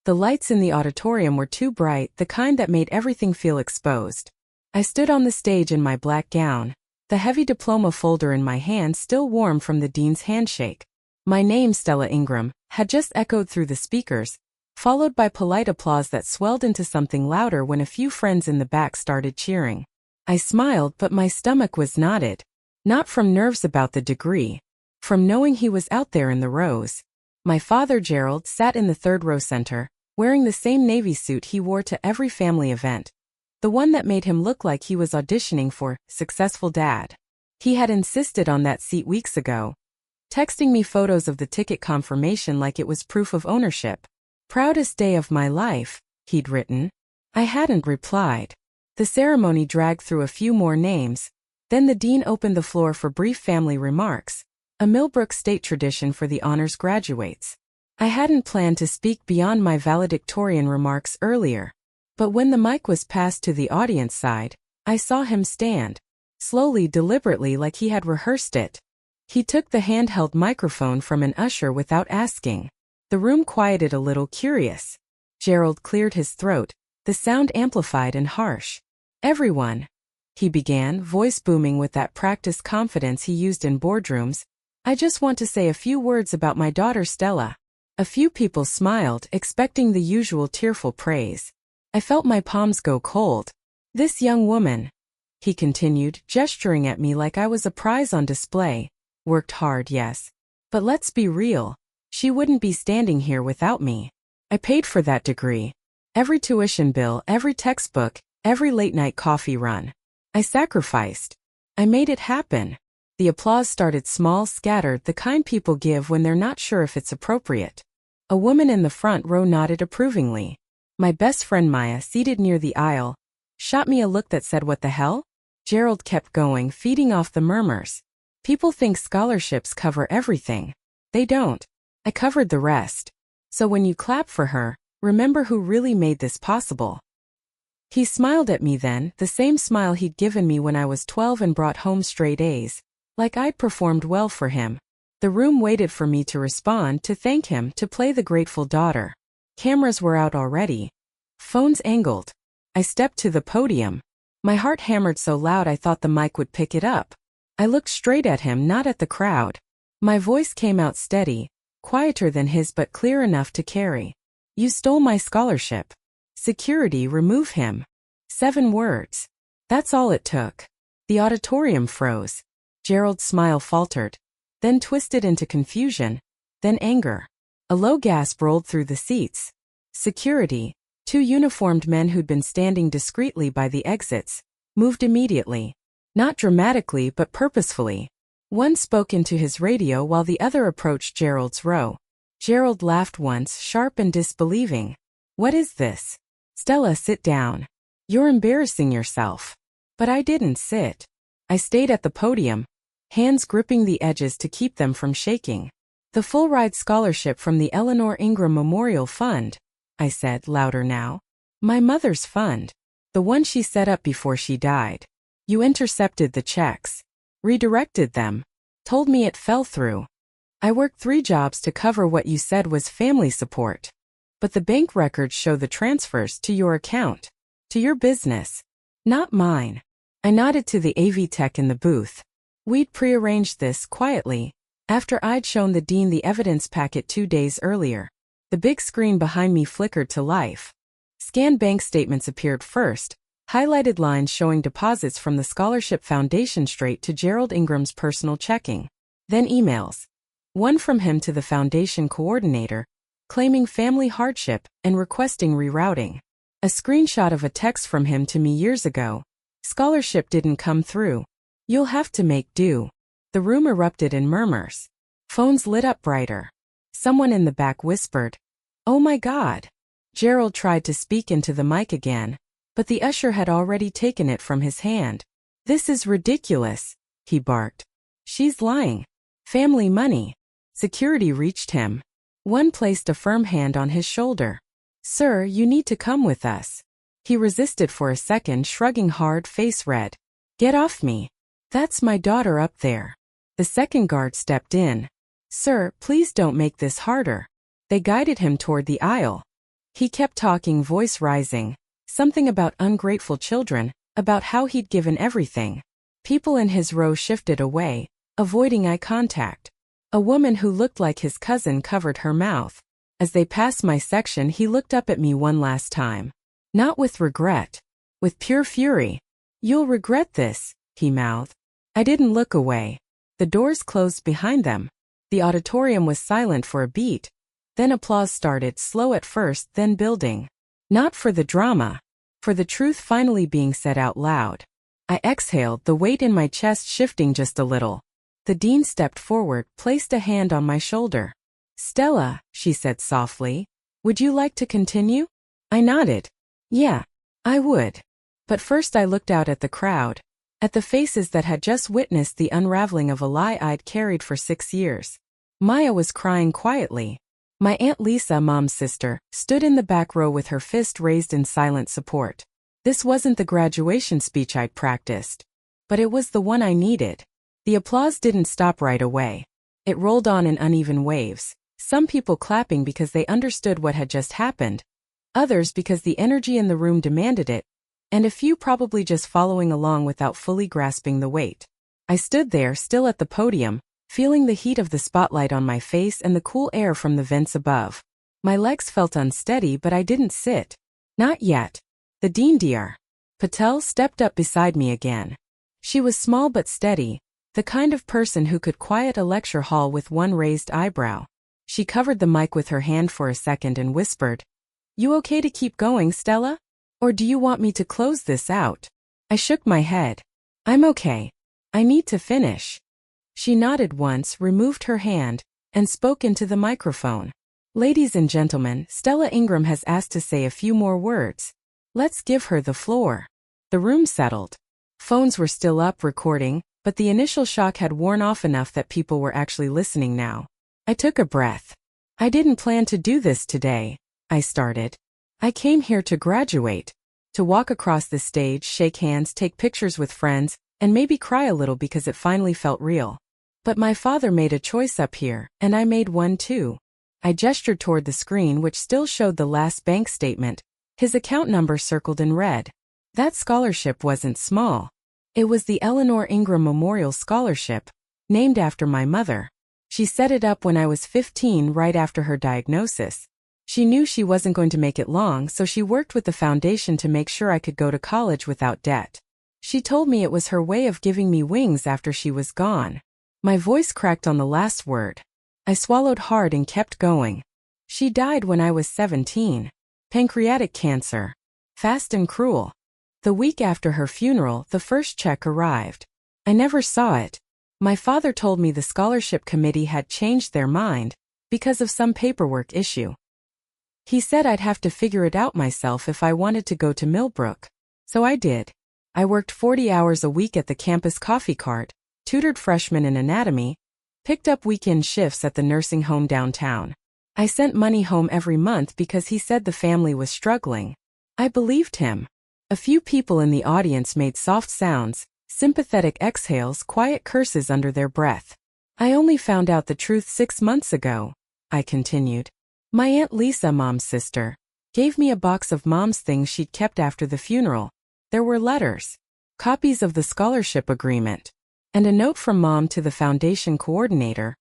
The lights in the auditorium were too bright, the kind that made everything feel exposed. I stood on the stage in my black gown, the heavy diploma folder in my hand still warm from the dean's handshake. My name, Stella Ingram, had just echoed through the speakers, followed by polite applause that swelled into something louder when a few friends in the back started cheering. I smiled, but my stomach was knotted. Not from nerves about the degree, from knowing he was out there in the rows. My father, Gerald, sat in the third row center, wearing the same navy suit he wore to every family event. The one that made him look like he was auditioning for Successful Dad. He had insisted on that seat weeks ago, texting me photos of the ticket confirmation like it was proof of ownership. Proudest day of my life, he'd written. I hadn't replied. The ceremony dragged through a few more names. Then the dean opened the floor for brief family remarks, a Millbrook State tradition for the honors graduates. I hadn't planned to speak beyond my valedictorian remarks earlier, but when the mic was passed to the audience side, I saw him stand, slowly, deliberately, like he had rehearsed it. He took the handheld microphone from an usher without asking. The room quieted a little, curious. Gerald cleared his throat, the sound amplified and harsh. Everyone, he began, voice booming with that practiced confidence he used in boardrooms. I just want to say a few words about my daughter Stella. A few people smiled, expecting the usual tearful praise. I felt my palms go cold. This young woman, he continued, gesturing at me like I was a prize on display, worked hard, yes. But let's be real. She wouldn't be standing here without me. I paid for that degree. Every tuition bill, every textbook, every late-night coffee run. I sacrificed. I made it happen. The applause started small, scattered, the kind people give when they're not sure if it's appropriate. A woman in the front row nodded approvingly. My best friend Maya, seated near the aisle, shot me a look that said, "What the hell?" Gerald kept going, feeding off the murmurs. People think scholarships cover everything. They don't. I covered the rest. So when you clap for her, remember who really made this possible. He smiled at me then, the same smile he'd given me when I was 12 and brought home straight A's, like I'd performed well for him. The room waited for me to respond, to thank him, to play the grateful daughter. Cameras were out already. Phones angled. I stepped to the podium. My heart hammered so loud I thought the mic would pick it up. I looked straight at him, not at the crowd. My voice came out steady, quieter than his but clear enough to carry. You stole my scholarship. Security, remove him. 7 words. That's all it took. The auditorium froze. Gerald's smile faltered, then twisted into confusion, then anger. A low gasp rolled through the seats. Security, 2 uniformed men who'd been standing discreetly by the exits, moved immediately. Not dramatically but purposefully. One spoke into his radio while the other approached Gerald's row. Gerald laughed once, sharp and disbelieving. What is this? Stella, sit down. You're embarrassing yourself. But I didn't sit. I stayed at the podium, hands gripping the edges to keep them from shaking. The full-ride scholarship from the Eleanor Ingram Memorial Fund, I said, louder now. My mother's fund. The one she set up before she died. You intercepted the checks. Redirected them. Told me it fell through. I worked 3 jobs to cover what you said was family support. But the bank records show the transfers to your account. To your business. Not mine. I nodded to the AV tech in the booth. We'd prearranged this quietly, after I'd shown the dean the evidence packet 2 days earlier. The big screen behind me flickered to life. Scanned bank statements appeared first, highlighted lines showing deposits from the Scholarship Foundation straight to Gerald Ingram's personal checking. Then emails. One from him to the foundation coordinator, claiming family hardship and requesting rerouting. A screenshot of a text from him to me years ago. Scholarship didn't come through. You'll have to make do. The room erupted in murmurs. Phones lit up brighter. Someone in the back whispered, "Oh my God." Gerald tried to speak into the mic again, but the usher had already taken it from his hand. "This is ridiculous," he barked. "She's lying. Family money." Security reached him. One placed a firm hand on his shoulder. "Sir, you need to come with us." He resisted for a second, shrugging hard, face red. "Get off me. That's my daughter up there." The second guard stepped in. "Sir, please don't make this harder." They guided him toward the aisle. He kept talking, voice rising. Something about ungrateful children, about how he'd given everything. People in his row shifted away, avoiding eye contact. A woman who looked like his cousin covered her mouth. As they passed my section, he looked up at me one last time. Not with regret. With pure fury. "You'll regret this," he mouthed. I didn't look away. The doors closed behind them. The auditorium was silent for a beat. Then applause started, slow at first, then building. Not for the drama. For the truth finally being said out loud. I exhaled, the weight in my chest shifting just a little. The dean stepped forward, placed a hand on my shoulder. "Stella," she said softly, "would you like to continue?" I nodded. Yeah, I would. But first I looked out at the crowd, at the faces that had just witnessed the unraveling of a lie I'd carried for 6 years. Maya was crying quietly. My Aunt Lisa, Mom's sister, stood in the back row with her fist raised in silent support. This wasn't the graduation speech I'd practiced. But it was the one I needed. The applause didn't stop right away. It rolled on in uneven waves, some people clapping because they understood what had just happened, others because the energy in the room demanded it, and a few probably just following along without fully grasping the weight. I stood there, still at the podium, feeling the heat of the spotlight on my face and the cool air from the vents above. My legs felt unsteady, but I didn't sit. Not yet. The dean, Dr. Patel, stepped up beside me again. She was small but steady, the kind of person who could quiet a lecture hall with one raised eyebrow. She covered the mic with her hand for a second and whispered, "You okay to keep going, Stella? Or do you want me to close this out?" I shook my head. "I'm okay. I need to finish." She nodded once, removed her hand, and spoke into the microphone. "Ladies and gentlemen, Stella Ingram has asked to say a few more words. Let's give her the floor." The room settled. Phones were still up recording, but the initial shock had worn off enough that people were actually listening now. I took a breath. "I didn't plan to do this today," I started. "I came here to graduate, to walk across the stage, shake hands, take pictures with friends, and maybe cry a little because it finally felt real. But my father made a choice up here, and I made one too." I gestured toward the screen, which still showed the last bank statement, his account number circled in red. That scholarship wasn't small. It was the Eleanor Ingram Memorial Scholarship, named after my mother. She set it up when I was 15, right after her diagnosis. She knew she wasn't going to make it long, so she worked with the foundation to make sure I could go to college without debt. She told me it was her way of giving me wings after she was gone. My voice cracked on the last word. I swallowed hard and kept going. She died when I was 17. Pancreatic cancer. Fast and cruel. The week after her funeral, the first check arrived. I never saw it. My father told me the scholarship committee had changed their mind because of some paperwork issue. He said I'd have to figure it out myself if I wanted to go to Millbrook. So I did. I worked 40 hours a week at the campus coffee cart, tutored freshmen in anatomy, picked up weekend shifts at the nursing home downtown. I sent money home every month because he said the family was struggling. I believed him. A few people in the audience made soft sounds, sympathetic exhales, quiet curses under their breath. "I only found out the truth 6 months ago," I continued. "My Aunt Lisa, Mom's sister, gave me a box of Mom's things she'd kept after the funeral. There were letters, copies of the scholarship agreement, and a note from Mom to the foundation coordinator,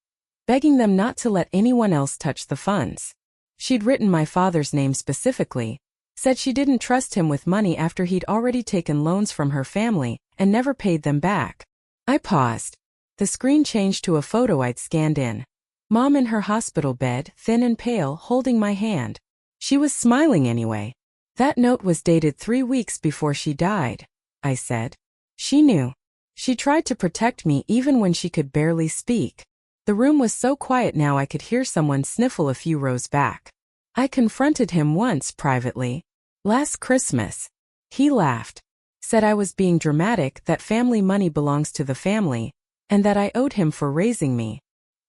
begging them not to let anyone else touch the funds. She'd written my father's name specifically, said she didn't trust him with money after he'd already taken loans from her family and never paid them back." I paused. The screen changed to a photo I'd scanned in. Mom in her hospital bed, thin and pale, holding my hand. She was smiling anyway. "That note was dated 3 weeks before she died," I said. "She knew. She tried to protect me even when she could barely speak." The room was so quiet now I could hear someone sniffle a few rows back. I confronted him once privately. "Last Christmas." He laughed. Said I was being dramatic, that family money belongs to the family, and that I owed him for raising me.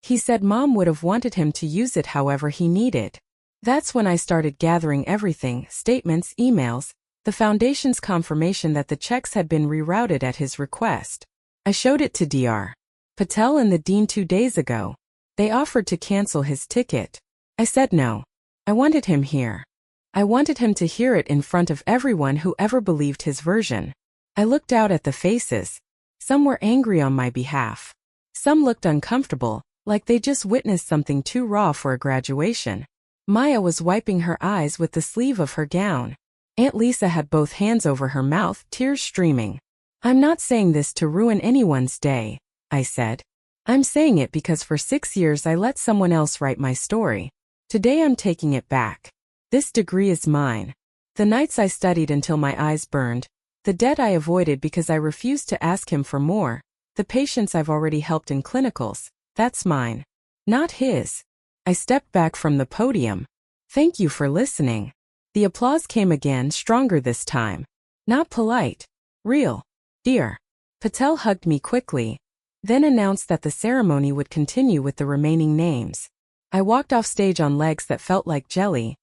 He said Mom would have wanted him to use it however he needed. That's when I started gathering everything, statements, emails, the foundation's confirmation that the checks had been rerouted at his request. I showed it to Dr. Patel and the dean 2 days ago. They offered to cancel his ticket. I said no. I wanted him here. I wanted him to hear it in front of everyone who ever believed his version. I looked out at the faces. Some were angry on my behalf. Some looked uncomfortable, like they just witnessed something too raw for a graduation. Maya was wiping her eyes with the sleeve of her gown. Aunt Lisa had both hands over her mouth, tears streaming. "I'm not saying this to ruin anyone's day," I said. "I'm saying it because for 6 years I let someone else write my story. Today I'm taking it back. This degree is mine. The nights I studied until my eyes burned, the debt I avoided because I refused to ask him for more, the patients I've already helped in clinicals, that's mine. Not his." I stepped back from the podium. "Thank you for listening." The applause came again, stronger this time. Not polite. Real. "Dear." Patel hugged me quickly, then announced that the ceremony would continue with the remaining names. I walked off stage on legs that felt like jelly,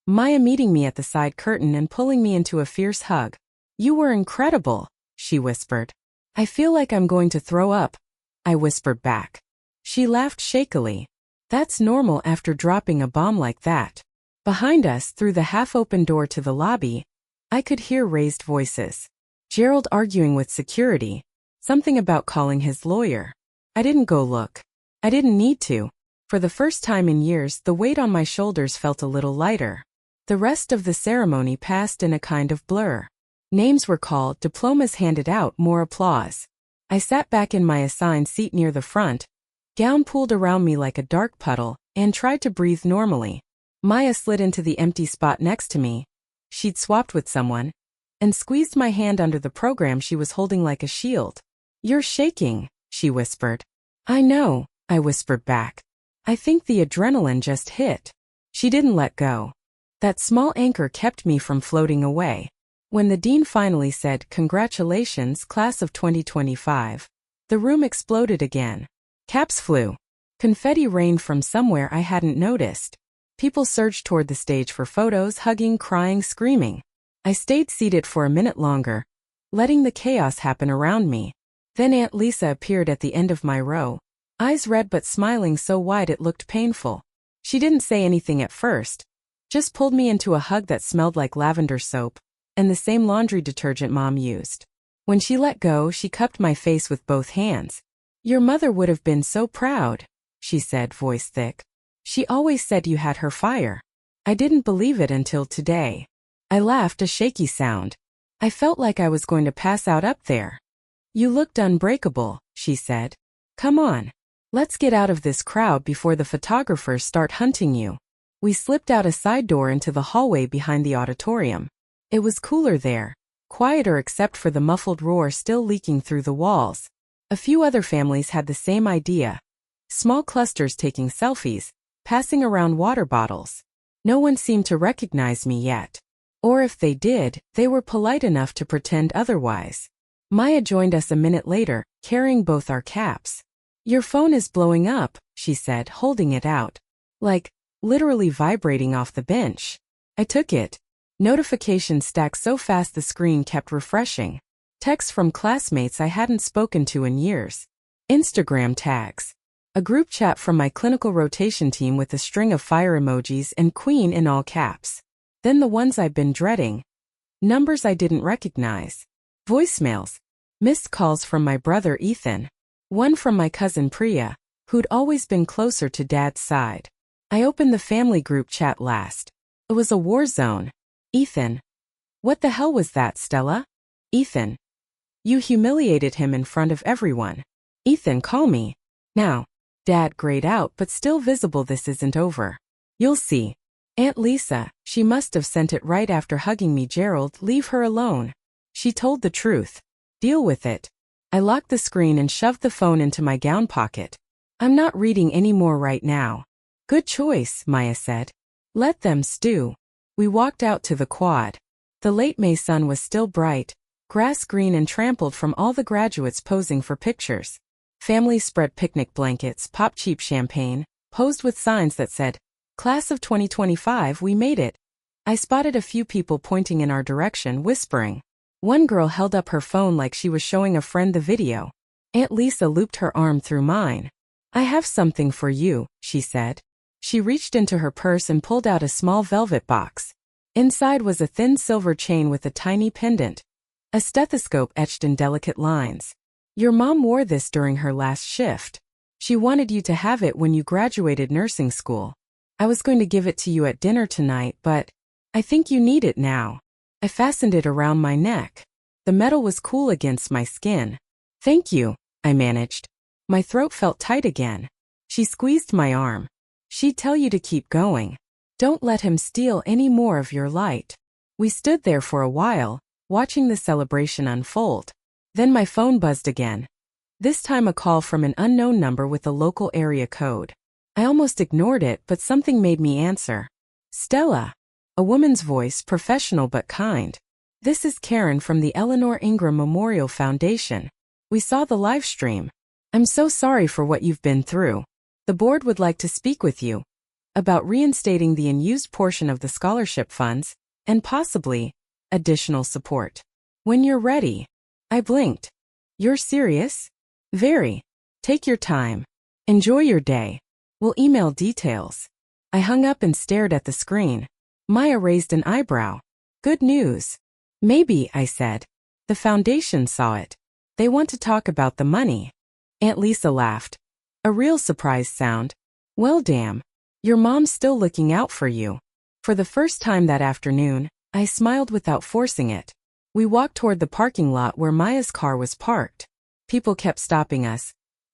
Maya meeting me at the side curtain and pulling me into a fierce hug. "You were incredible," she whispered. "I feel like I'm going to throw up," I whispered back. She laughed shakily. "That's normal after dropping a bomb like that." Behind us, through the half-open door to the lobby, I could hear raised voices. Gerald arguing with security. Something about calling his lawyer. I didn't go look. I didn't need to. For the first time in years, the weight on my shoulders felt a little lighter. The rest of the ceremony passed in a kind of blur. Names were called, diplomas handed out, more applause. I sat back in my assigned seat near the front, gown pulled around me like a dark puddle, and tried to breathe normally. Maya slid into the empty spot next to me. She'd swapped with someone, and squeezed my hand under the program she was holding like a shield. "You're shaking," she whispered. "I know," I whispered back. "I think the adrenaline just hit." She didn't let go. That small anchor kept me from floating away. When the dean finally said, "Congratulations, class of 2025, the room exploded again. Caps flew. Confetti rained from somewhere I hadn't noticed. People surged toward the stage for photos, hugging, crying, screaming. I stayed seated for a minute longer, letting the chaos happen around me. Then Aunt Lisa appeared at the end of my row, eyes red but smiling so wide it looked painful. She didn't say anything at first, just pulled me into a hug that smelled like lavender soap, and the same laundry detergent Mom used. When she let go, she cupped my face with both hands. "Your mother would have been so proud," she said, voice thick. "She always said you had her fire." I didn't believe it until today. I laughed, a shaky sound. I felt like I was going to pass out up there. "You looked unbreakable," she said. "Come on. Let's get out of this crowd before the photographers start hunting you." We slipped out a side door into the hallway behind the auditorium. It was cooler there, quieter except for the muffled roar still leaking through the walls. A few other families had the same idea. Small clusters taking selfies, passing around water bottles. No one seemed to recognize me yet. Or if they did, they were polite enough to pretend otherwise. Maya joined us a minute later, carrying both our caps. "Your phone is blowing up," she said, holding it out. Like, literally vibrating off the bench. I took it. Notifications stacked so fast the screen kept refreshing. Texts from classmates I hadn't spoken to in years. Instagram tags. A group chat from my clinical rotation team with a string of fire emojis and Queen in all caps. Then the ones I'd been dreading. Numbers I didn't recognize. Voicemails. Missed calls from my brother Ethan. One from my cousin Priya, who'd always been closer to Dad's side. I opened the family group chat last. It was a war zone. "Ethan." "What the hell was that, Stella?" "Ethan. You humiliated him in front of everyone." "Ethan, call me. Now." Dad grayed out but still visible. "This isn't over. You'll see." "Aunt Lisa, she must have sent it right after hugging me. Gerald, leave her alone. She told the truth. Deal with it." I locked the screen and shoved the phone into my gown pocket. "I'm not reading any more right now." "Good choice," Maya said. "Let them stew." We walked out to the quad. The late May sun was still bright, grass green and trampled from all the graduates posing for pictures. Families spread picnic blankets, popped cheap champagne, posed with signs that said, "Class of 2025, we made it." I spotted a few people pointing in our direction, whispering. One girl held up her phone like she was showing a friend the video. Aunt Lisa looped her arm through mine. "I have something for you," she said. She reached into her purse and pulled out a small velvet box. Inside was a thin silver chain with a tiny pendant, a stethoscope etched in delicate lines. Your mom wore this during her last shift. She wanted you to have it when you graduated nursing school. I was going to give it to you at dinner tonight, but I think you need it now. I fastened it around my neck. The metal was cool against my skin. Thank you, I managed. My throat felt tight again. She squeezed my arm. She'd tell you to keep going. Don't let him steal any more of your light. We stood there for a while, watching the celebration unfold. Then my phone buzzed again. This time a call from an unknown number with a local area code. I almost ignored it, but something made me answer. Stella. A woman's voice, professional but kind. This is Karen from the Eleanor Ingram Memorial Foundation. We saw the live stream. I'm so sorry for what you've been through. The board would like to speak with you about reinstating the unused portion of the scholarship funds and possibly additional support. When you're ready. I blinked. You're serious? Very. Take your time. Enjoy your day. We'll email details. I hung up and stared at the screen. Maya raised an eyebrow. Good news. Maybe, I said. The foundation saw it. They want to talk about the money. Aunt Lisa laughed. A real surprise sound. Well, damn. Your mom's still looking out for you. For the first time that afternoon, I smiled without forcing it. We walked toward the parking lot where Maya's car was parked. People kept stopping us.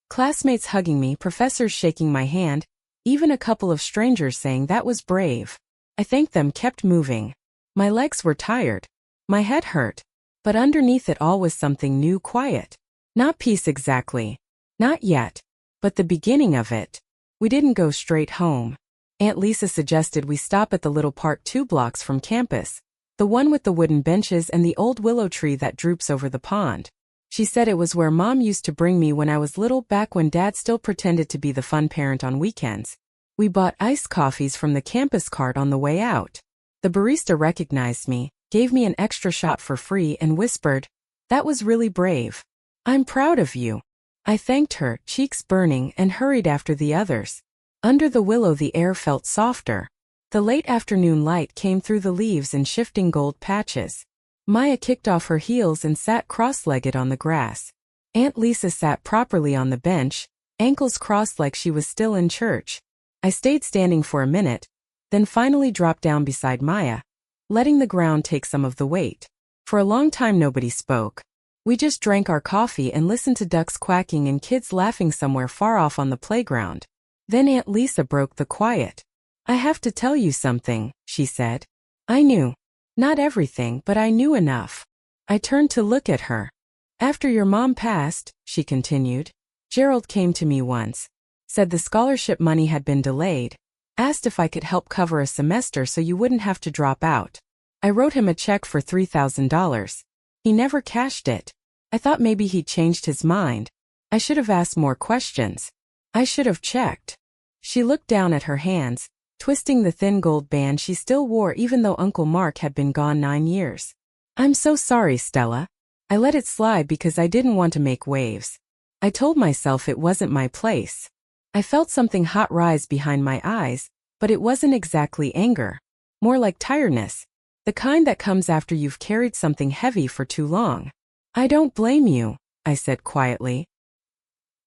Classmates hugging me, professors shaking my hand, even a couple of strangers saying that was brave. I thanked them, kept moving. My legs were tired. My head hurt. But underneath it all was something new, quiet. Not peace exactly. Not yet. But the beginning of it. We didn't go straight home. Aunt Lisa suggested we stop at the little park 2 blocks from campus, the one with the wooden benches and the old willow tree that droops over the pond. She said it was where Mom used to bring me when I was little, back when Dad still pretended to be the fun parent on weekends. We bought iced coffees from the campus cart on the way out. The barista recognized me, gave me an extra shot for free and whispered, "That was really brave. I'm proud of you." I thanked her, cheeks burning, and hurried after the others. Under the willow the air felt softer. The late afternoon light came through the leaves in shifting gold patches. Maya kicked off her heels and sat cross-legged on the grass. Aunt Lisa sat properly on the bench, ankles crossed like she was still in church. I stayed standing for a minute, then finally dropped down beside Maya, letting the ground take some of the weight. For a long time nobody spoke. We just drank our coffee and listened to ducks quacking and kids laughing somewhere far off on the playground. Then Aunt Lisa broke the quiet. "I have to tell you something," she said. I knew. Not everything, but I knew enough. I turned to look at her. "After your mom passed," she continued, "Gerald came to me once. Said the scholarship money had been delayed. Asked if I could help cover a semester so you wouldn't have to drop out. I wrote him a check for $3,000. He never cashed it. I thought maybe he'd changed his mind. I should have asked more questions. I should have checked." She looked down at her hands, twisting the thin gold band she still wore even though Uncle Mark had been gone 9 years. "I'm so sorry, Stella. I let it slide because I didn't want to make waves. I told myself it wasn't my place." I felt something hot rise behind my eyes, but it wasn't exactly anger. More like tiredness. The kind that comes after you've carried something heavy for too long. "I don't blame you," I said quietly.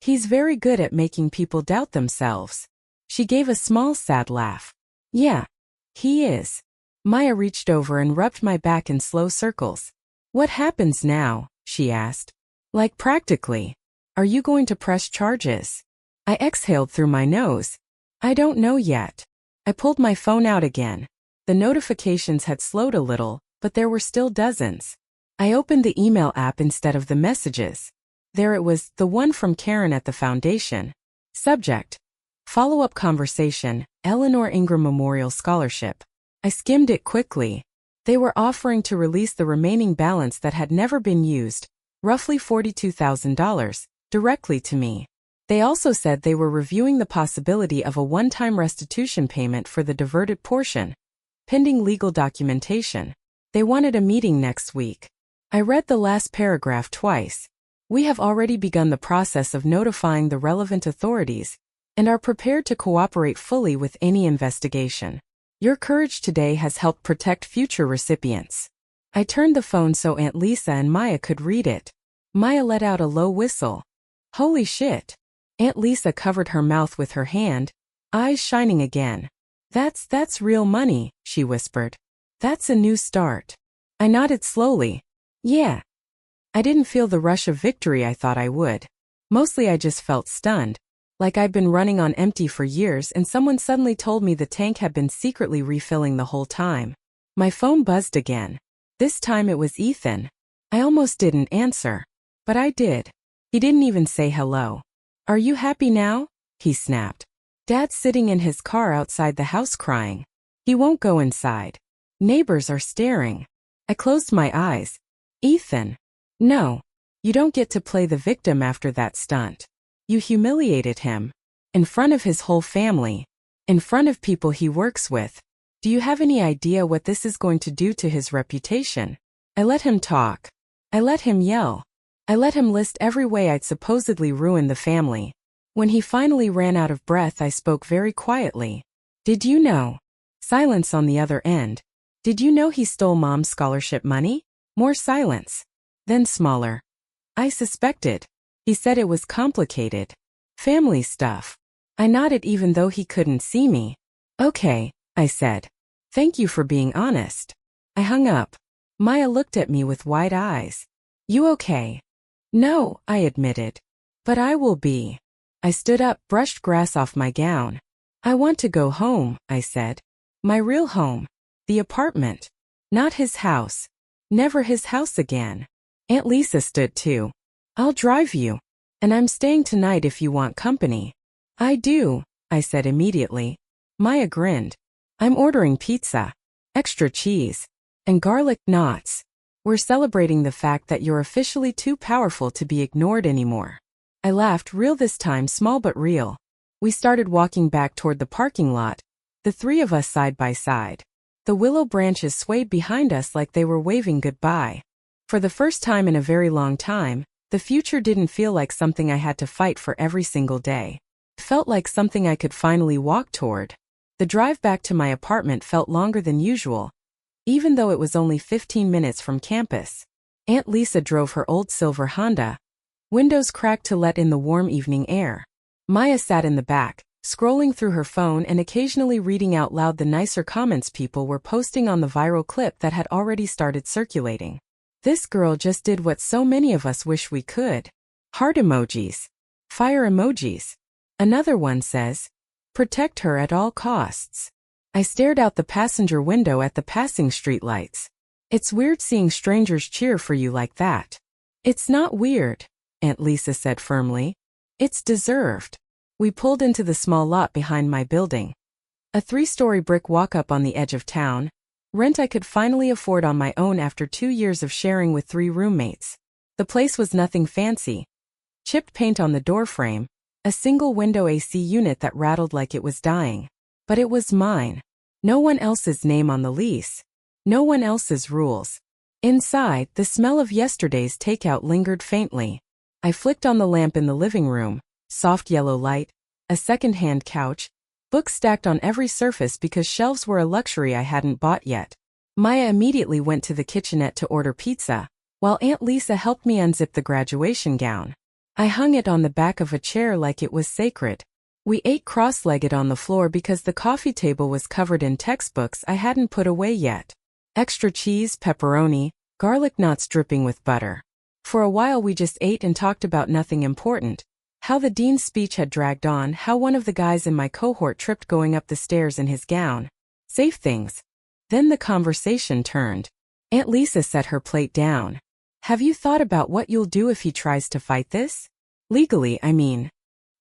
"He's very good at making people doubt themselves." She gave a small sad laugh. "Yeah, he is." Maya reached over and rubbed my back in slow circles. "What happens now?" she asked. "Like practically. Are you going to press charges?" I exhaled through my nose. "I don't know yet." I pulled my phone out again. The notifications had slowed a little, but there were still dozens. I opened the email app instead of the messages. There it was, the one from Karen at the foundation. Subject: Follow-up conversation, Eleanor Ingram Memorial Scholarship. I skimmed it quickly. They were offering to release the remaining balance that had never been used, roughly $42,000, directly to me. They also said they were reviewing the possibility of a one-time restitution payment for the diverted portion, pending legal documentation. They wanted a meeting next week. I read the last paragraph twice. "We have already begun the process of notifying the relevant authorities and are prepared to cooperate fully with any investigation." Your courage today has helped protect future recipients. I turned the phone so Aunt Lisa and Maya could read it. Maya let out a low whistle. Holy shit. Aunt Lisa covered her mouth with her hand, eyes shining again. That's real money, she whispered. That's a new start. I nodded slowly. Yeah. I didn't feel the rush of victory I thought I would. Mostly I just felt stunned, like I'd been running on empty for years and someone suddenly told me the tank had been secretly refilling the whole time. My phone buzzed again. This time it was Ethan. I almost didn't answer, but I did. He didn't even say hello. Are you happy now? He snapped. Dad's sitting in his car outside the house crying. He won't go inside. Neighbors are staring. I closed my eyes. Ethan. No. You don't get to play the victim after that stunt. You humiliated him. In front of his whole family. In front of people he works with. Do you have any idea what this is going to do to his reputation? I let him talk. I let him yell. I let him list every way I'd supposedly ruined the family. When he finally ran out of breath, I spoke very quietly. Did you know? Silence on the other end. Did you know he stole Mom's scholarship money? More silence. Then smaller. I suspected. He said it was complicated. Family stuff. I nodded even though he couldn't see me. Okay, I said. Thank you for being honest. I hung up. Maya looked at me with wide eyes. You okay? No, I admitted. But I will be. I stood up, brushed grass off my gown. I want to go home, I said. My real home. The apartment. Not his house. Never his house again. Aunt Lisa stood too. I'll drive you. And I'm staying tonight if you want company. I do, I said immediately. Maya grinned. I'm ordering pizza. Extra cheese. And garlic knots. We're celebrating the fact that you're officially too powerful to be ignored anymore. I laughed, real this time, small but real. We started walking back toward the parking lot, the three of us side by side. The willow branches swayed behind us like they were waving goodbye. For the first time in a very long time, the future didn't feel like something I had to fight for every single day. It felt like something I could finally walk toward. The drive back to my apartment felt longer than usual, even though it was only 15 minutes from campus. Aunt Lisa drove her old silver Honda. Windows cracked to let in the warm evening air. Maya sat in the back, scrolling through her phone and occasionally reading out loud the nicer comments people were posting on the viral clip that had already started circulating. This girl just did what so many of us wish we could. Heart emojis. Fire emojis. Another one says, protect her at all costs. I stared out the passenger window at the passing streetlights. It's weird seeing strangers cheer for you like that. It's not weird, Aunt Lisa said firmly. It's deserved. We pulled into the small lot behind my building. A 3-story brick walk-up on the edge of town. Rent I could finally afford on my own after 2 years of sharing with 3 roommates. The place was nothing fancy. Chipped paint on the doorframe, a single window AC unit that rattled like it was dying. But it was mine. No one else's name on the lease. No one else's rules. Inside, the smell of yesterday's takeout lingered faintly. I flicked on the lamp in the living room, soft yellow light, a second-hand couch, books stacked on every surface because shelves were a luxury I hadn't bought yet. Maya immediately went to the kitchenette to order pizza, while Aunt Lisa helped me unzip the graduation gown. I hung it on the back of a chair like it was sacred. We ate cross-legged on the floor because the coffee table was covered in textbooks I hadn't put away yet. Extra cheese, pepperoni, garlic knots dripping with butter. For a while we just ate and talked about nothing important. How the dean's speech had dragged on, how one of the guys in my cohort tripped going up the stairs in his gown. Safe things. Then the conversation turned. Aunt Lisa set her plate down. Have you thought about what you'll do if he tries to fight this? Legally, I mean.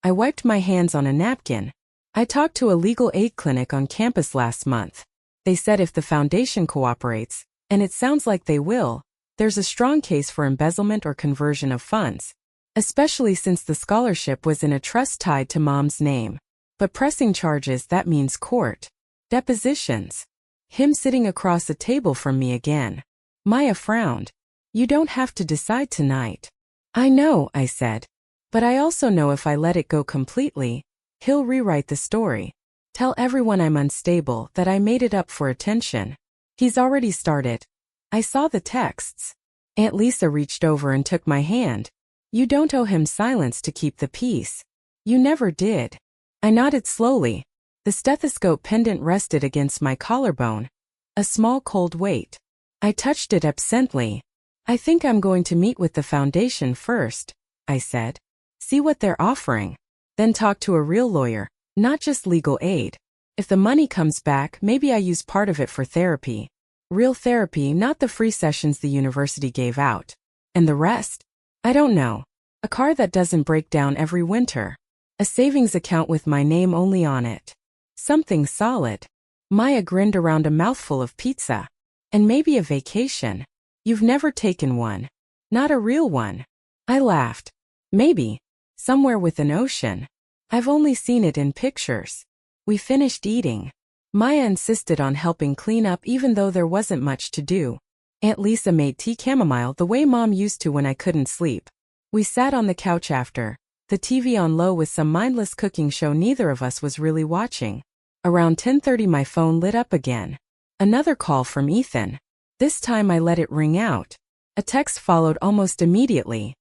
I wiped my hands on a napkin. I talked to a legal aid clinic on campus last month. They said if the foundation cooperates, and it sounds like they will, there's a strong case for embezzlement or conversion of funds. Especially since the scholarship was in a trust tied to Mom's name. But pressing charges, that means court. Depositions. Him sitting across the table from me again. Maya frowned. You don't have to decide tonight. I know, I said. But I also know if I let it go completely, he'll rewrite the story. Tell everyone I'm unstable, that I made it up for attention. He's already started. I saw the texts. Aunt Lisa reached over and took my hand. You don't owe him silence to keep the peace. You never did. I nodded slowly. The stethoscope pendant rested against my collarbone. A small cold weight. I touched it absently. I think I'm going to meet with the foundation first, I said. See what they're offering. Then talk to a real lawyer, not just legal aid. If the money comes back, maybe I use part of it for therapy. Real therapy, not the free sessions the university gave out. And the rest? I don't know. A car that doesn't break down every winter. A savings account with my name only on it. Something solid. Maya grinned around a mouthful of pizza. And maybe a vacation. You've never taken one. Not a real one. I laughed. Maybe. Somewhere with an ocean. I've only seen it in pictures. We finished eating. Maya insisted on helping clean up even though there wasn't much to do. Aunt Lisa made tea chamomile the way Mom used to when I couldn't sleep. We sat on the couch after, the TV on low with some mindless cooking show neither of us was really watching. Around 10:30 my phone lit up again. Another call from Ethan. This time I let it ring out. A text followed almost immediately.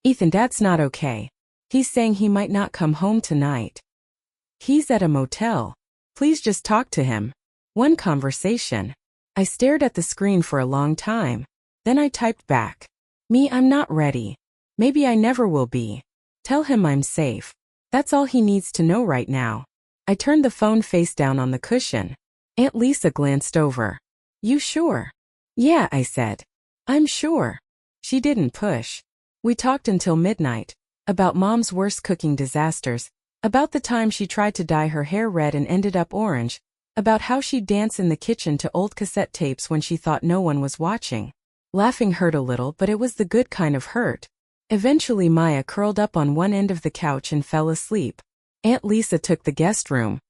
Ethan, Dad's not okay. He's saying he might not come home tonight. He's at a motel. Please just talk to him. One conversation. I stared at the screen for a long time. Then I typed back. Me, I'm not ready. Maybe I never will be. Tell him I'm safe. That's all he needs to know right now. I turned the phone face down on the cushion. Aunt Lisa glanced over. You sure? Yeah, I said. I'm sure. She didn't push. We talked until midnight. About Mom's worst cooking disasters. About the time she tried to dye her hair red and ended up orange. About how she'd dance in the kitchen to old cassette tapes when she thought no one was watching. Laughing hurt a little, but it was the good kind of hurt. Eventually Maya curled up on one end of the couch and fell asleep. Aunt Lisa took the guest room.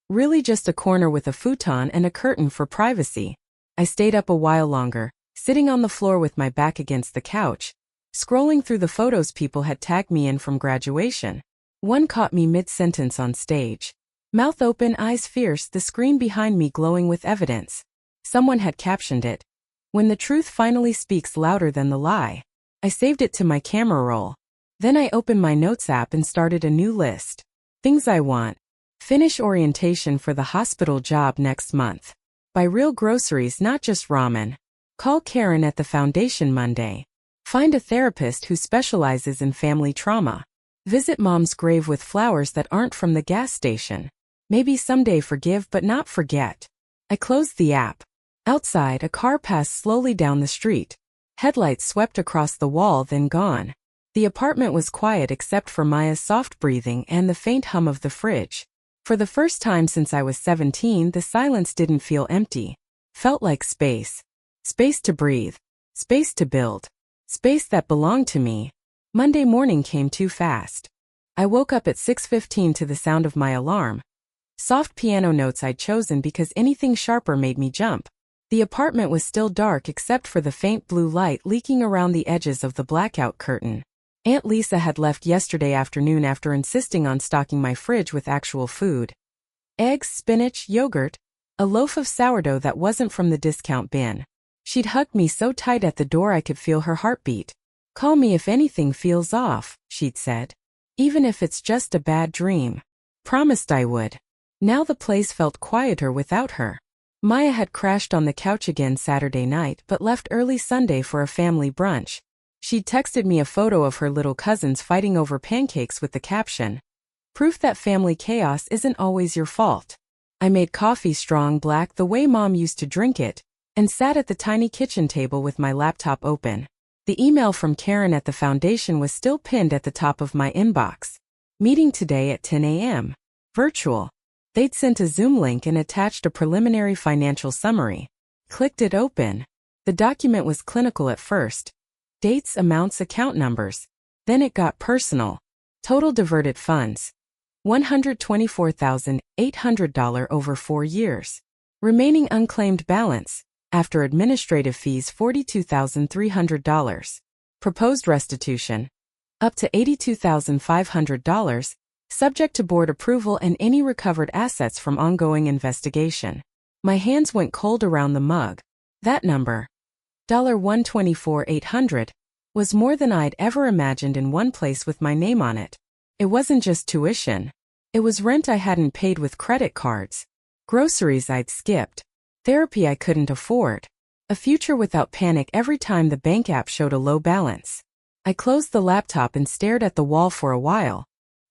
Really just a corner with a futon and a curtain for privacy. I stayed up a while longer, sitting on the floor with my back against the couch, scrolling through the photos people had tagged me in from graduation. One caught me mid-sentence on stage. Mouth open, eyes fierce, the screen behind me glowing with evidence. Someone had captioned it. When the truth finally speaks louder than the lie. I saved it to my camera roll. Then I opened my notes app and started a new list. Things I want. Finish orientation for the hospital job next month. Buy real groceries, not just ramen. Call Karen at the foundation Monday. Find a therapist who specializes in family trauma. Visit Mom's grave with flowers that aren't from the gas station. Maybe someday forgive but not forget. I closed the app. Outside, a car passed slowly down the street. Headlights swept across the wall, then gone. The apartment was quiet except for Maya's soft breathing and the faint hum of the fridge. For the first time since I was 17, the silence didn't feel empty. Felt like space. Space to breathe. Space to build. Space that belonged to me. Monday morning came too fast. I woke up at 6:15 to the sound of my alarm. Soft piano notes I'd chosen because anything sharper made me jump. The apartment was still dark except for the faint blue light leaking around the edges of the blackout curtain. Aunt Lisa had left yesterday afternoon after insisting on stocking my fridge with actual food. Eggs, spinach, yogurt, a loaf of sourdough that wasn't from the discount bin. She'd hugged me so tight at the door I could feel her heartbeat. Call me if anything feels off, she'd said. Even if it's just a bad dream. Promised I would. Now the place felt quieter without her. Maya had crashed on the couch again Saturday night but left early Sunday for a family brunch. She'd texted me a photo of her little cousins fighting over pancakes with the caption, "Proof that family chaos isn't always your fault." I made coffee strong black the way Mom used to drink it, and sat at the tiny kitchen table with my laptop open. The email from Karen at the foundation was still pinned at the top of my inbox. Meeting today at 10 a.m. Virtual. They'd sent a Zoom link and attached a preliminary financial summary. Clicked it open. The document was clinical at first. Dates, amounts, account numbers. Then it got personal. Total diverted funds. $124,800 over 4 years. Remaining unclaimed balance, after administrative fees $42,300. Proposed restitution. Up to $82,500. subject to board approval and any recovered assets from ongoing investigation. My hands went cold around the mug. That number, $124,800, was more than I'd ever imagined in one place with my name on it. It wasn't just tuition. It was rent I hadn't paid with credit cards, groceries I'd skipped, therapy I couldn't afford, a future without panic every time the bank app showed a low balance. I closed the laptop and stared at the wall for a while.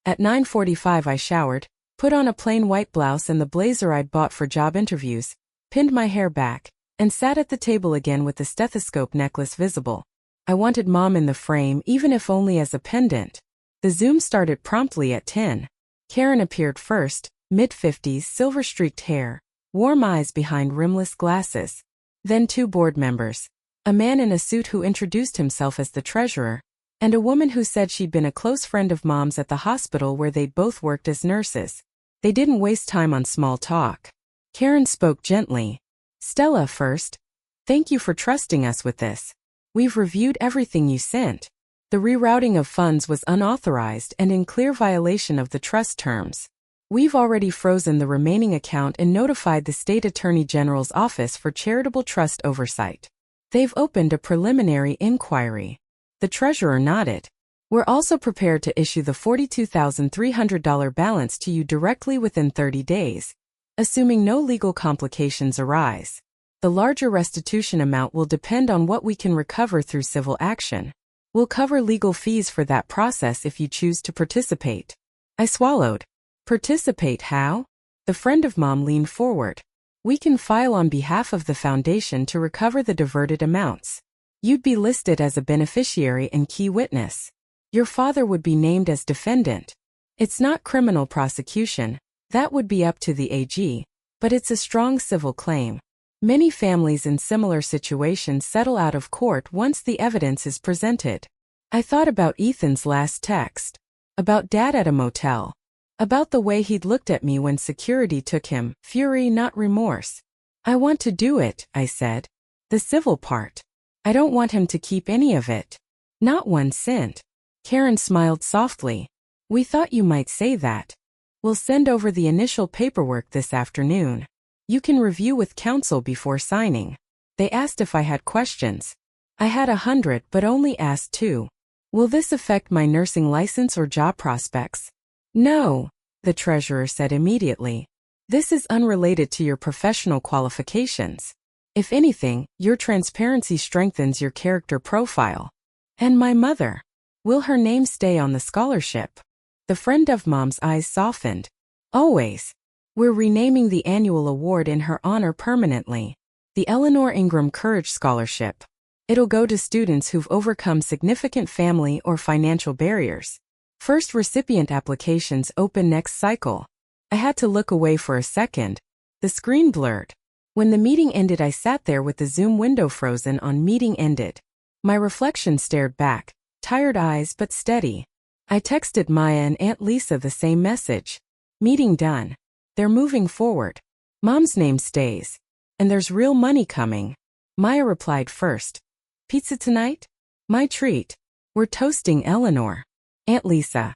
At 9:45 I showered, put on a plain white blouse and the blazer I'd bought for job interviews, pinned my hair back, and sat at the table again with the stethoscope necklace visible. I wanted Mom in the frame, even if only as a pendant. The Zoom started promptly at 10. Karen appeared first, mid-50s, silver-streaked hair, warm eyes behind rimless glasses. Then two board members, a man in a suit who introduced himself as the treasurer, and a woman who said she'd been a close friend of Mom's at the hospital where they'd both worked as nurses. They didn't waste time on small talk. Karen spoke gently. "Stella first. Thank you for trusting us with this. We've reviewed everything you sent. The rerouting of funds was unauthorized and in clear violation of the trust terms. We've already frozen the remaining account and notified the State Attorney General's Office for Charitable Trust Oversight. They've opened a preliminary inquiry." The treasurer nodded. "We're also prepared to issue the $42,300 balance to you directly within 30 days, assuming no legal complications arise. The larger restitution amount will depend on what we can recover through civil action. We'll cover legal fees for that process if you choose to participate." I swallowed. "Participate how?" The friend of Mom leaned forward. "We can file on behalf of the foundation to recover the diverted amounts. You'd be listed as a beneficiary and key witness. Your father would be named as defendant. It's not criminal prosecution, that would be up to the AG, but it's a strong civil claim. Many families in similar situations settle out of court once the evidence is presented." I thought about Ethan's last text, about Dad at a motel, about the way he'd looked at me when security took him, fury not remorse. "I want to do it," I said. "The civil part. I don't want him to keep any of it. Not 1 cent. Karen smiled softly. "We thought you might say that. We'll send over the initial paperwork this afternoon. You can review with counsel before signing." They asked if I had questions. I had 100 but only asked 2. "Will this affect my nursing license or job prospects?" "No," the treasurer said immediately. "This is unrelated to your professional qualifications. If anything, your transparency strengthens your character profile." "And my mother? Will her name stay on the scholarship?" The friend of Mom's eyes softened. "Always. We're renaming the annual award in her honor permanently. The Eleanor Ingram Courage Scholarship. It'll go to students who've overcome significant family or financial barriers. First recipient applications open next cycle." I had to look away for a second. The screen blurred. When the meeting ended, I sat there with the Zoom window frozen on meeting ended. My reflection stared back, tired eyes but steady. I texted Maya and Aunt Lisa the same message. "Meeting done. They're moving forward. Mom's name stays. And there's real money coming." Maya replied first. "Pizza tonight? My treat. We're toasting Eleanor." Aunt Lisa.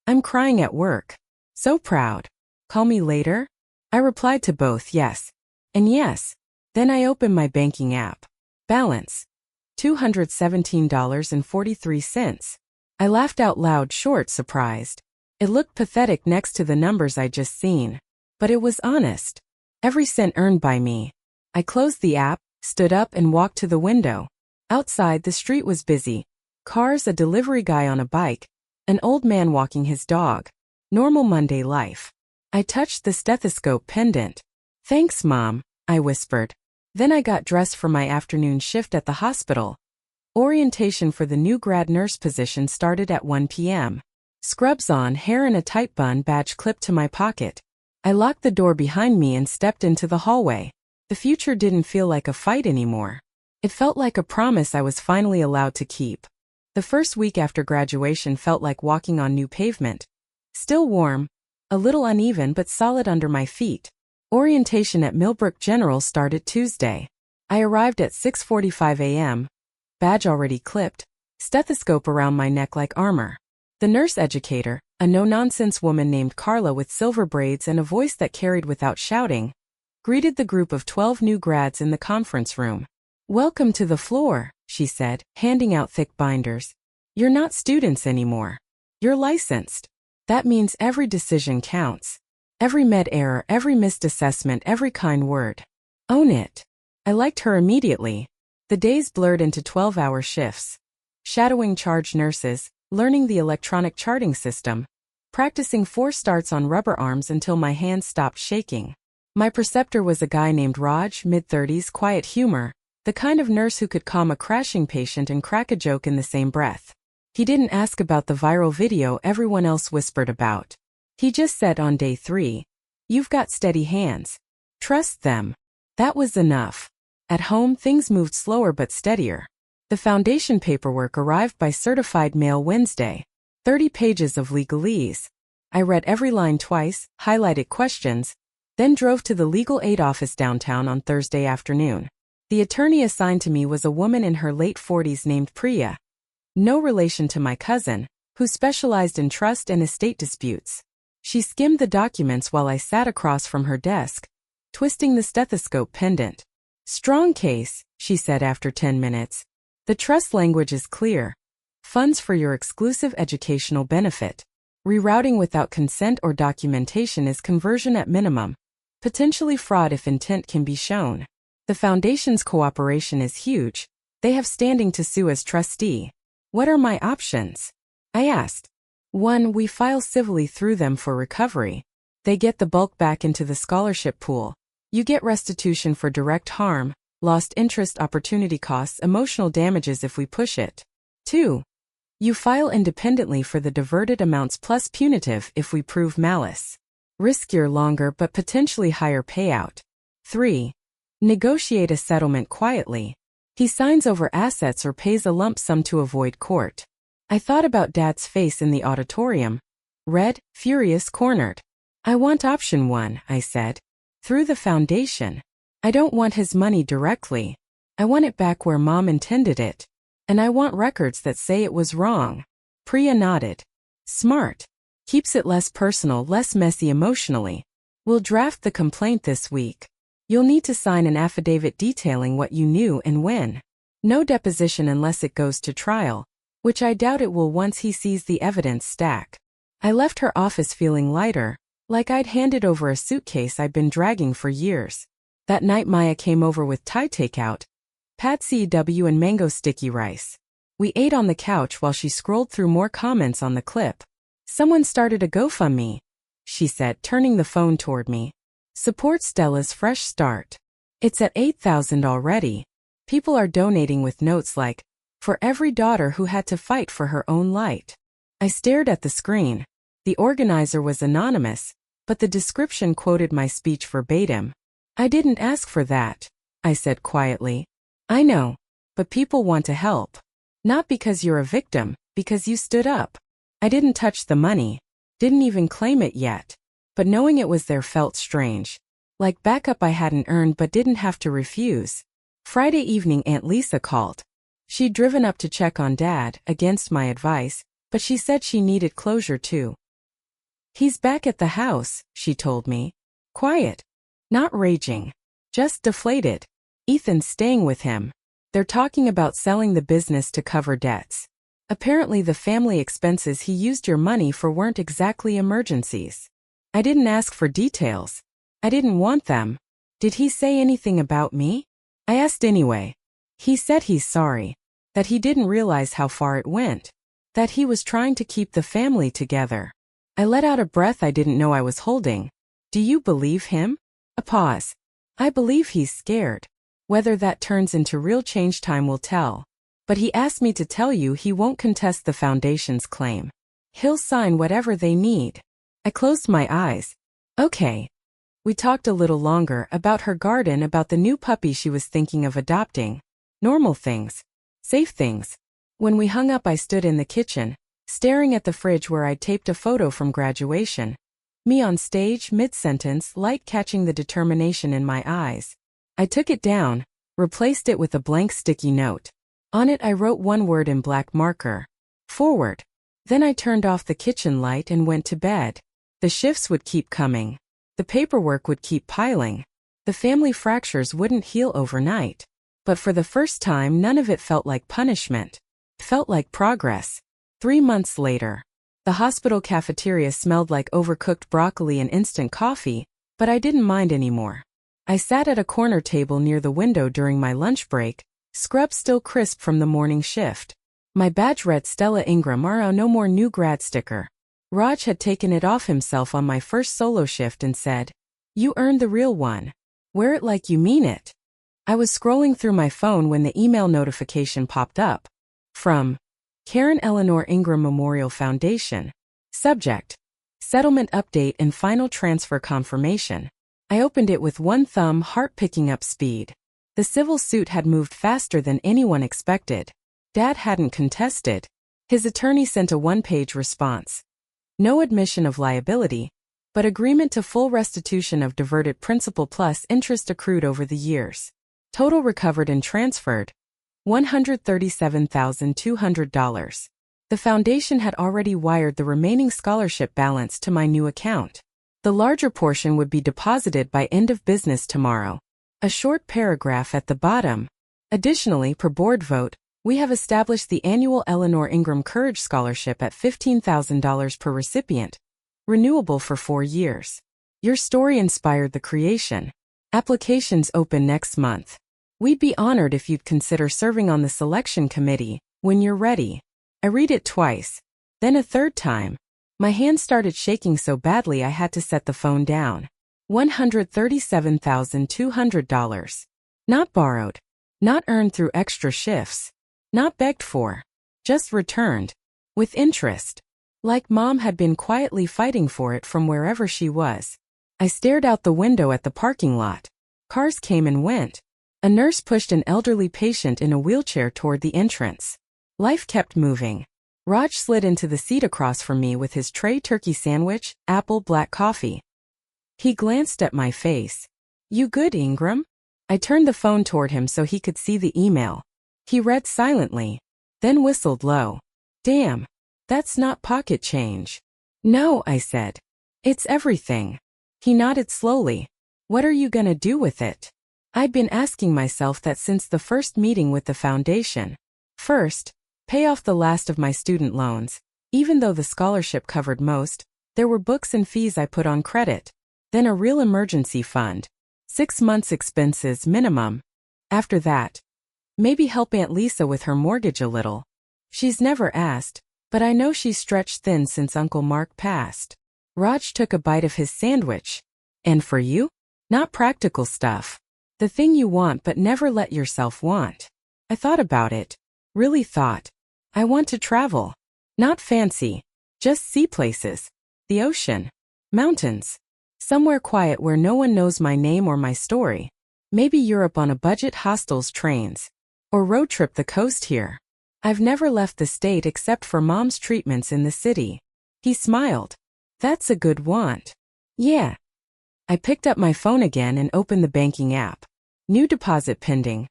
"I'm crying at work. So proud. Call me later?" I replied to both yes and yes. Then I opened my banking app. Balance, $217.43. I laughed out loud, short, surprised. It looked pathetic next to the numbers I'd just seen. But it was honest. Every cent earned by me. I closed the app, stood up and walked to the window. Outside, the street was busy. Cars, a delivery guy on a bike, an old man walking his dog. Normal Monday life. I touched the stethoscope pendant. "Thanks, Mom," I whispered. Then I got dressed for my afternoon shift at the hospital. Orientation for the new grad nurse position started at 1 p.m. Scrubs on, hair in a tight bun, badge clipped to my pocket. I locked the door behind me and stepped into the hallway. The future didn't feel like a fight anymore. It felt like a promise I was finally allowed to keep. The first week after graduation felt like walking on new pavement. Still warm, a little uneven but solid under my feet. Orientation at Millbrook General started Tuesday. I arrived at 6:45 a.m., badge already clipped, stethoscope around my neck like armor. The nurse educator, A no-nonsense woman named Carla with silver braids and a voice that carried without shouting, greeted the group of 12 new grads in the conference room. "Welcome to the floor," she said, handing out thick binders. "You're not students anymore. You're licensed. That means every decision counts. Every med error, every missed assessment, every kind word. Own it." I liked her immediately. The days blurred into 12-hour shifts. Shadowing charge nurses, learning the electronic charting system, practicing 4 starts on rubber arms until my hands stopped shaking. My preceptor was a guy named Raj, mid-30s, quiet humor, the kind of nurse who could calm a crashing patient and crack a joke in the same breath. He didn't ask about the viral video everyone else whispered about. He just said on day 3, "You've got steady hands. Trust them." That was enough. At home, things moved slower but steadier. The foundation paperwork arrived by certified mail Wednesday. 30 pages of legalese. I read every line twice, highlighted questions, then drove to the legal aid office downtown on Thursday afternoon. The attorney assigned to me was a woman in her late 40s named Priya. No relation to my cousin, who specialized in trust and estate disputes. She skimmed the documents while I sat across from her desk, twisting the stethoscope pendant. "Strong case," she said after 10 minutes. "The trust language is clear. Funds for your exclusive educational benefit. Rerouting without consent or documentation is conversion at minimum. Potentially fraud if intent can be shown. The foundation's cooperation is huge. They have standing to sue as trustee. What are my options?" I asked. 1. We file civilly through them for recovery. They get the bulk back into the scholarship pool. You get restitution for direct harm, lost interest, opportunity costs, emotional damages if we push it. 2. You file independently for the diverted amounts plus punitive if we prove malice. Riskier, longer but potentially higher payout. 3. Negotiate a settlement quietly. He signs over assets or pays a lump sum to avoid court. I thought about Dad's face in the auditorium. Red, furious, cornered. "I want option 1, I said. "Through the foundation. I don't want his money directly. I want it back where Mom intended it. And I want records that say it was wrong." Priya nodded. "Smart. Keeps it less personal, less messy emotionally. We'll draft the complaint this week. You'll need to sign an affidavit detailing what you knew and when. No deposition unless it goes to trial, which I doubt it will once he sees the evidence stack." I left her office feeling lighter, like I'd handed over a suitcase I'd been dragging for years. That night Maya came over with Thai takeout, pad see ew and mango sticky rice. We ate on the couch while she scrolled through more comments on the clip. "Someone started a GoFundMe," she said, turning the phone toward me. "Support Stella's fresh start. It's at 8,000 already. People are donating with notes like, 'For every daughter who had to fight for her own light.'" I stared at the screen. The organizer was anonymous, but the description quoted my speech verbatim. "I didn't ask for that," I said quietly. "I know. But people want to help. Not because you're a victim, because you stood up." I didn't touch the money. Didn't even claim it yet. But knowing it was there felt strange. Like backup I hadn't earned but didn't have to refuse. Friday evening Aunt Lisa called. She'd driven up to check on Dad, against my advice, but she said she needed closure too. "He's back at the house," she told me. "Quiet. Not raging. Just deflated. Ethan's staying with him. They're talking about selling the business to cover debts. Apparently the family expenses he used your money for weren't exactly emergencies." I didn't ask for details. I didn't want them. "Did he say anything about me?" I asked anyway. "He said he's sorry. That he didn't realize how far it went. That he was trying to keep the family together." I let out a breath I didn't know I was holding. "Do you believe him?" A pause. "I believe he's scared. Whether that turns into real change, time will tell. But he asked me to tell you he won't contest the foundation's claim. He'll sign whatever they need." I closed my eyes. "Okay." We talked a little longer about her garden, about the new puppy she was thinking of adopting. Normal things. Safe things. When we hung up I stood in the kitchen, staring at the fridge where I'd taped a photo from graduation. Me on stage, mid-sentence, light catching the determination in my eyes. I took it down, replaced it with a blank sticky note. On it I wrote one word in black marker. "Forward." Then I turned off the kitchen light and went to bed. The shifts would keep coming. The paperwork would keep piling. The family fractures wouldn't heal overnight. But for the first time, none of it felt like punishment. It felt like progress. 3 months later. The hospital cafeteria smelled like overcooked broccoli and instant coffee, but I didn't mind anymore. I sat at a corner table near the window during my lunch break, scrub still crisp from the morning shift. My badge read Stella Ingram RO no more new grad sticker. Raj had taken it off himself on my first solo shift and said, "You earned the real one. Wear it like you mean it." I was scrolling through my phone when the email notification popped up. From Karen Eleanor Ingram Memorial Foundation. Subject: Settlement Update and Final Transfer Confirmation. I opened it with one thumb, heart picking up speed. The civil suit had moved faster than anyone expected. Dad hadn't contested. His attorney sent a one-page response. No admission of liability, but agreement to full restitution of diverted principal plus interest accrued over the years. Total recovered and transferred: $137,200. The foundation had already wired the remaining scholarship balance to my new account. The larger portion would be deposited by end of business tomorrow. A short paragraph at the bottom. Additionally, per board vote, we have established the annual Eleanor Ingram Courage Scholarship at $15,000 per recipient, renewable for 4 years. Your story inspired the creation. Applications open next month. We'd be honored if you'd consider serving on the selection committee when you're ready. I read it twice, then a third time. My hand started shaking so badly I had to set the phone down. $137,200. Not borrowed. Not earned through extra shifts. Not begged for. Just returned. With interest. Like Mom had been quietly fighting for it from wherever she was. I stared out the window at the parking lot. Cars came and went. A nurse pushed an elderly patient in a wheelchair toward the entrance. Life kept moving. Raj slid into the seat across from me with his tray turkey sandwich, apple black coffee. He glanced at my face. "You good, Ingram?" I turned the phone toward him so he could see the email. He read silently, then whistled low. "Damn, that's not pocket change." "No," I said. "It's everything." He nodded slowly. "What are you gonna do with it?" I'd been asking myself that since the first meeting with the foundation. First, pay off the last of my student loans. Even though the scholarship covered most, there were books and fees I put on credit. Then a real emergency fund. 6 months' expenses minimum. After that, maybe help Aunt Lisa with her mortgage a little. She's never asked, but I know she's stretched thin since Uncle Mark passed. Raj took a bite of his sandwich. "And for you? Not practical stuff. The thing you want but never let yourself want." I thought about it. Really thought. I want to travel. Not fancy. Just see places. The ocean. Mountains. Somewhere quiet where no one knows my name or my story. Maybe Europe on a budget hostels trains. Or road trip the coast here. I've never left the state except for Mom's treatments in the city. He smiled. "That's a good want." "Yeah." I picked up my phone again and opened the banking app. New deposit pending.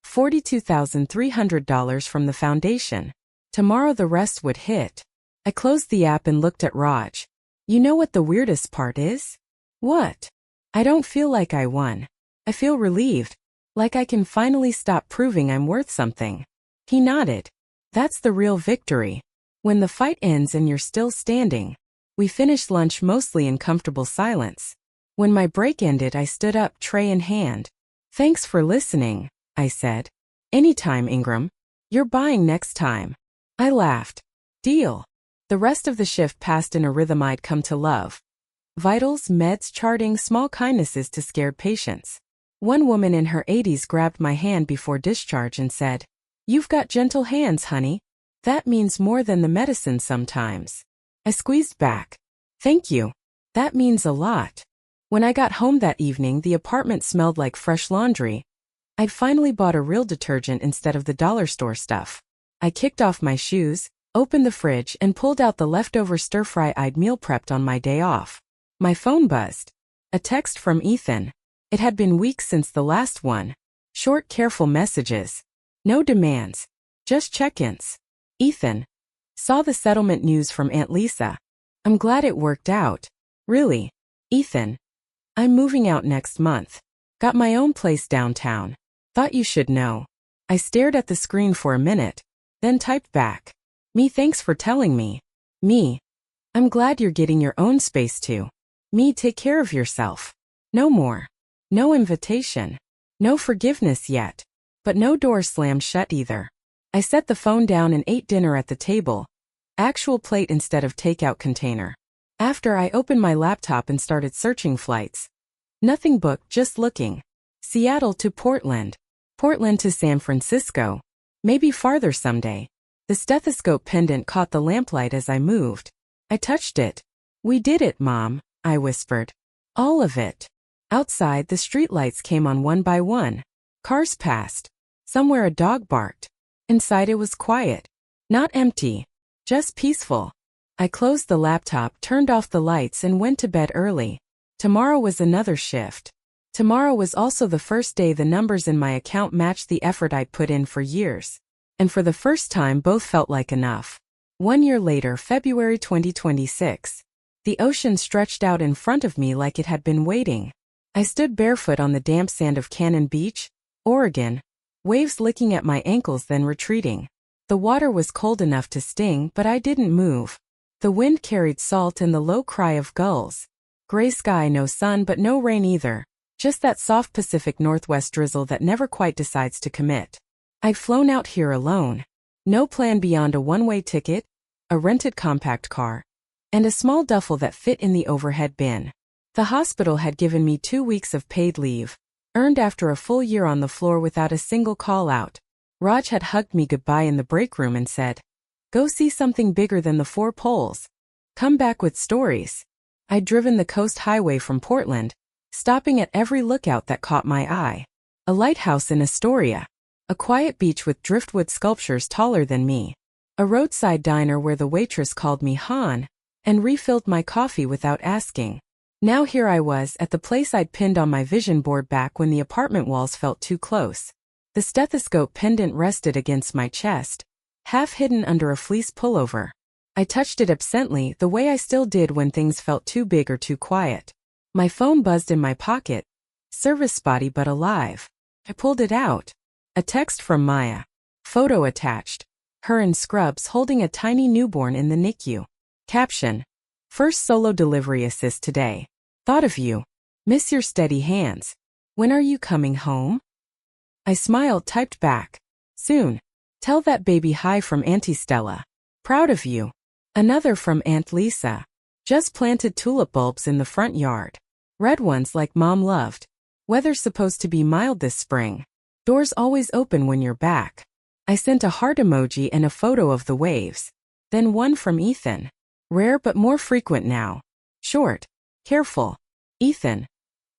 $42,300 from the foundation. Tomorrow the rest would hit. I closed the app and looked at Raj. "You know what the weirdest part is?" "What?" "I don't feel like I won. I feel relieved. Like I can finally stop proving I'm worth something." He nodded. "That's the real victory. When the fight ends and you're still standing." We finished lunch mostly in comfortable silence. When my break ended, I stood up, tray in hand. "Thanks for listening," I said. "Anytime, Ingram. You're buying next time." I laughed. "Deal." The rest of the shift passed in a rhythm I'd come to love. Vitals, meds, charting, small kindnesses to scared patients. One woman in her 80s grabbed my hand before discharge and said, "You've got gentle hands, honey. That means more than the medicine sometimes." I squeezed back. "Thank you. That means a lot." When I got home that evening, the apartment smelled like fresh laundry. I'd finally bought a real detergent instead of the dollar store stuff. I kicked off my shoes, opened the fridge, and pulled out the leftover stir-fry I'd meal prepped on my day off. My phone buzzed. A text from Ethan. It had been weeks since the last one. Short, careful messages. No demands. Just check-ins. "Ethan, Saw the settlement news from Aunt Lisa. I'm glad it worked out. Really. Ethan. I'm moving out next month. Got my own place downtown. Thought you should know. I stared at the screen for a minute, then typed back. Me, thanks for telling me. Me. I'm glad you're getting your own space too. Me, take care of yourself. No more. No invitation. No forgiveness yet. But no door slammed shut either. I set the phone down and ate dinner at the table. Actual plate instead of takeout container. After, I opened my laptop and started searching flights. Nothing booked, just looking. Seattle to Portland. Portland to San Francisco. Maybe farther someday. The stethoscope pendant caught the lamplight as I moved. I touched it. We did it, Mom, I whispered. All of it. Outside, the streetlights came on one by one. Cars passed. Somewhere a dog barked. Inside it was quiet. Not empty. Just peaceful. I closed the laptop, turned off the lights and went to bed early. Tomorrow was another shift. Tomorrow was also the first day the numbers in my account matched the effort I'd put in for years. And for the first time both felt like enough. 1 year later, February 2026. The ocean stretched out in front of me like it had been waiting. I stood barefoot on the damp sand of Cannon Beach, Oregon, waves licking at my ankles then retreating. The water was cold enough to sting, but I didn't move. The wind carried salt and the low cry of gulls. Gray sky, no sun but no rain either. Just that soft Pacific Northwest drizzle that never quite decides to commit. I'd flown out here alone. No plan beyond a one-way ticket, a rented compact car, and a small duffel that fit in the overhead bin. The hospital had given me 2 weeks of paid leave, earned after a full year on the floor without a single call-out. Raj had hugged me goodbye in the break room and said, "Go see something bigger than the 4 poles. Come back with stories." I'd driven the coast highway from Portland, stopping at every lookout that caught my eye. A lighthouse in Astoria. A quiet beach with driftwood sculptures taller than me. A roadside diner where the waitress called me Han, and refilled my coffee without asking. Now here I was at the place I'd pinned on my vision board back when the apartment walls felt too close. The stethoscope pendant rested against my chest, half hidden under a fleece pullover. I touched it absently, the way I still did when things felt too big or too quiet. My phone buzzed in my pocket. Service spotty but alive. I pulled it out. A text from Maya. Photo attached. Her in scrubs holding a tiny newborn in the NICU. Caption. First solo delivery assist today. Thought of you. Miss your steady hands. When are you coming home? I smiled, typed back. Soon. Tell that baby hi from Auntie Stella. Proud of you. Another from Aunt Lisa. Just planted tulip bulbs in the front yard. Red ones like Mom loved. Weather's supposed to be mild this spring. Doors always open when you're back. I sent a heart emoji and a photo of the waves. Then one from Ethan. Rare but more frequent now. Short. Careful. Ethan.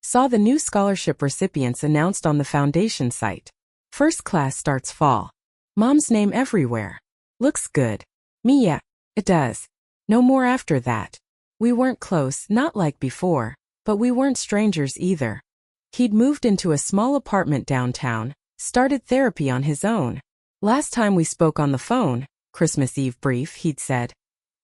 Saw the new scholarship recipients announced on the foundation site. First class starts fall. Mom's name everywhere. Looks good. Me, yeah, it does. No more after that. We weren't close, not like before, but we weren't strangers either. He'd moved into a small apartment downtown, started therapy on his own. Last time we spoke on the phone, Christmas Eve brief, he'd said,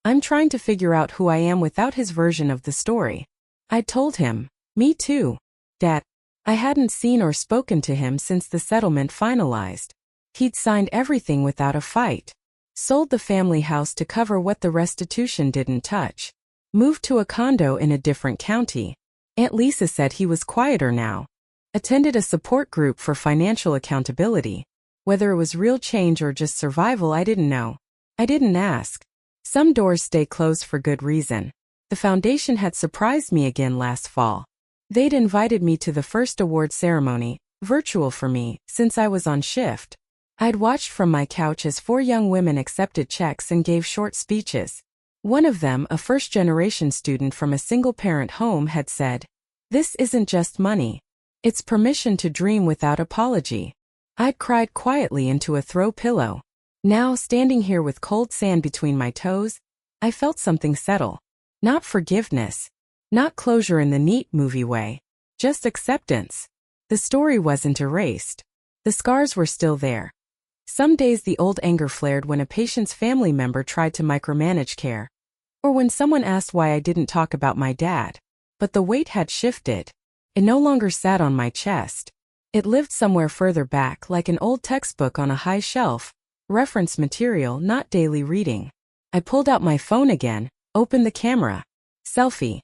"I'm trying to figure out who I am without his version of the story." I'd told him, "Me too, Dad." I hadn't seen or spoken to him since the settlement finalized. He'd signed everything without a fight. Sold the family house to cover what the restitution didn't touch. Moved to a condo in a different county. Aunt Lisa said he was quieter now. Attended a support group for financial accountability. Whether it was real change or just survival, I didn't know. I didn't ask. Some doors stay closed for good reason. The foundation had surprised me again last fall. They'd invited me to the first award ceremony, virtual for me, since I was on shift. I'd watched from my couch as 4 young women accepted checks and gave short speeches. One of them, a first-generation student from a single-parent home, had said, "This isn't just money. It's permission to dream without apology." I'd cried quietly into a throw pillow. Now, standing here with cold sand between my toes, I felt something settle. Not forgiveness. Not closure in the neat movie way. Just acceptance. The story wasn't erased. The scars were still there. Some days the old anger flared when a patient's family member tried to micromanage care, or when someone asked why I didn't talk about my dad. But the weight had shifted. It no longer sat on my chest. It lived somewhere further back, like an old textbook on a high shelf, reference material, not daily reading. I pulled out my phone again, opened the camera. Selfie.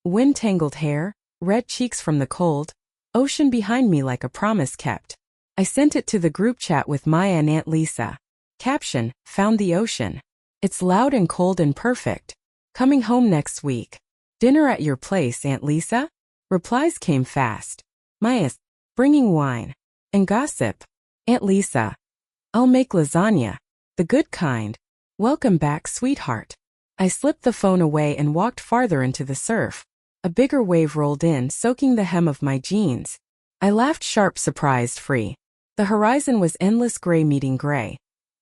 Wind-tangled hair, red cheeks from the cold, ocean behind me like a promise kept. I sent it to the group chat with Maya and Aunt Lisa. Caption, found the ocean. It's loud and cold and perfect. Coming home next week. Dinner at your place, Aunt Lisa? Replies came fast. Maya, bringing wine. And gossip. Aunt Lisa. I'll make lasagna. The good kind. Welcome back, sweetheart. I slipped the phone away and walked farther into the surf. A bigger wave rolled in, soaking the hem of my jeans. I laughed, sharp, surprised, free. The horizon was endless gray meeting gray.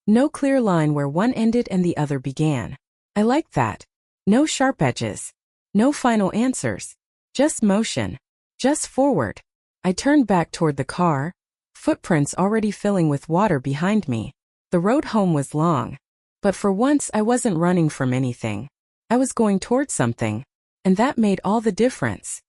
No clear line where one ended and the other began. I liked that. No sharp edges. No final answers. Just motion. Just forward. I turned back toward the car, footprints already filling with water behind me. The road home was long. But for once I wasn't running from anything. I was going toward something. And that made all the difference.